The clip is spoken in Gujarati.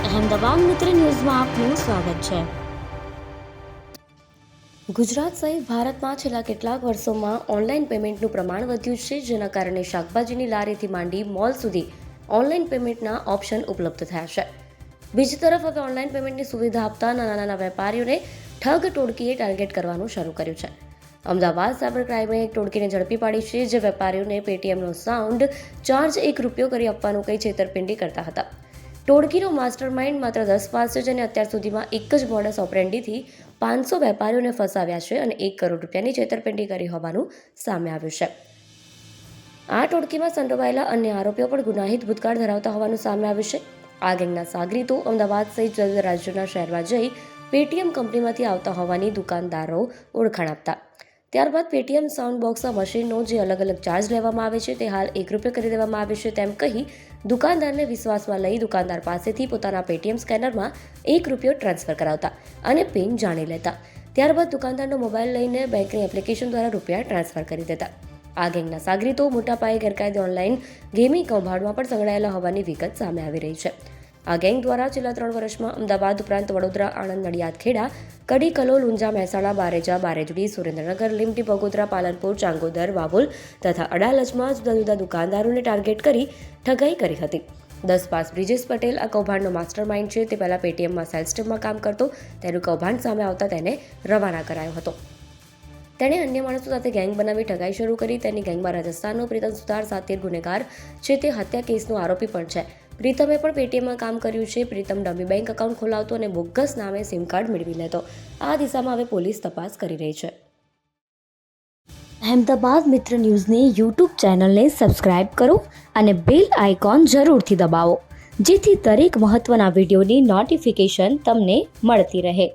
અહેમદાબાદ મિત્ર ન્યૂઝમાં આપનું સ્વાગત છે। ગુજરાત સહિત ભારતમાં છેલ્લા કેટલાક વર્ષોમાં ઓનલાઈન પેમેન્ટનું પ્રમાણ વધ્યું છે, જેના કારણે શાકભાજીની લારીથી માંડી મોલ સુધી ઓનલાઈન પેમેન્ટના ઓપ્શન ઉપલબ્ધ થયા છે। બીજી તરફ હવે ઓનલાઈન પેમેન્ટની સુવિધા આપતા નાના વેપારીઓને ઠગ ટોળકીએ ટાર્ગેટ કરવાનું શરૂ કર્યું છે। અમદાવાદ સાયબર ક્રાઇમે એક ટોળકીને ઝડપી પાડી છે, જે વેપારીઓને પેટીએમનો સાઉન્ડ ચાર્જ ₹1 કરી આપવાનું કહી છેતરપિંડી કરતા હતા। ટોળકીનો માસ્ટર માઇન્ડ માત્ર 10 પાસ છે, જેને અત્યાર સુધીમાં એક જ મોડસ ઓપરેન્ડીથી 500 વેપારીઓને ફસાવ્યા છે અને ₹1 કરોડની છેતરપિંડી કરી હોવાનું સામે આવ્યું છે। આ ટોળકીમાં સંડોવાયેલા અન્ય આરોપીઓ પણ ગુનાહિત ભૂતકાળ ધરાવતા હોવાનું સામે આવ્યું છે। આ ગેંગના સાગરીતો અમદાવાદ સહિત વિવિધ રાજ્યોના શહેરમાં જઈ પેટીએમ કંપનીમાંથી આવતા હોવાની દુકાનદારો ઓળખાણ આપતા। ત્યારબાદ પેટીએમ સાઉન્ડ બોક્સના મશીનનો જે અલગ ચાર્જ લેવામાં આવે છે તે હાલ ₹1 કરી દેવામાં આવે છે તેમ કહી દુકાનદારને વિશ્વાસમાં લઈ દુકાનદાર પાસેથી પોતાના પેટીએમ સ્કેનરમાં ₹1 ટ્રાન્સફર કરાવતા અને પિન જાણી લેતા। ત્યારબાદ દુકાનદારનો મોબાઈલ લઈને બેંકની એપ્લિકેશન દ્વારા રૂપિયા ટ્રાન્સફર કરી દેતા। આ ગેંગના સાગરીતો મોટા પાયે ગેરકાયદે ઓનલાઈન ગેમિંગ કૌભાંડમાં પણ સંકળાયેલા હોવાની વિગત સામે આવી રહી છે। આ ગેંગ દ્વારા છેલ્લા 3 વર્ષમાં અમદાવાદ ઉપરાંત વડોદરા, આણંદ, નડિયાદ, ખેડા, કડી, કલોલ, ઊંઝા, મહેસાણા, બારેજા, બારેજડી, સુરેન્દ્રનગર, લીંબડી, બગોદરા, પાલનપુર, ચાંગોદર, વાવોલ તથા અડાલજમાં જુદા દુકાનદારોને ટાર્ગેટ કરી ઠગાઈ કરી હતી। 10 પાસ બ્રિજેશ પટેલ આ કૌભાંડનો માસ્ટર માઇન્ડ છે। તે પહેલા પેટીએમમાં સેલ્સ ટીમમાં કામ કરતો, તેનું કૌભાંડ સામે આવતા તેને રવાના કરાયો હતો। તેણે અન્ય માણસો સાથે ગેંગ બનાવી ઠગાઈ શરૂ કરી। તેની ગેંગમાં રાજસ્થાનનો પ્રીતમ સુતાર સાતીર ગુનેગાર છે, તે હત્યા કેસનો આરોપી પણ છે। પ્રીતમે પણ પેટીએમમાં કામ કર્યું છે। પ્રીતમ ડમી બેંક એકાઉન્ટ ખોલાવતો અને બોગસ નામે સિમ કાર્ડ મેળવી લેતો। આ દિશામાં હવે પોલીસ તપાસ કરી રહી છે। અહેમદાબાદ મિત્ર ન્યૂઝની યુટ્યુબ ચેનલને સબસ્ક્રાઇબ કરો અને બેલ આઇકોન જરૂરથી દબાવો, જેથી દરેક મહત્વના વિડીયોની નોટિફિકેશન તમને મળતી રહે।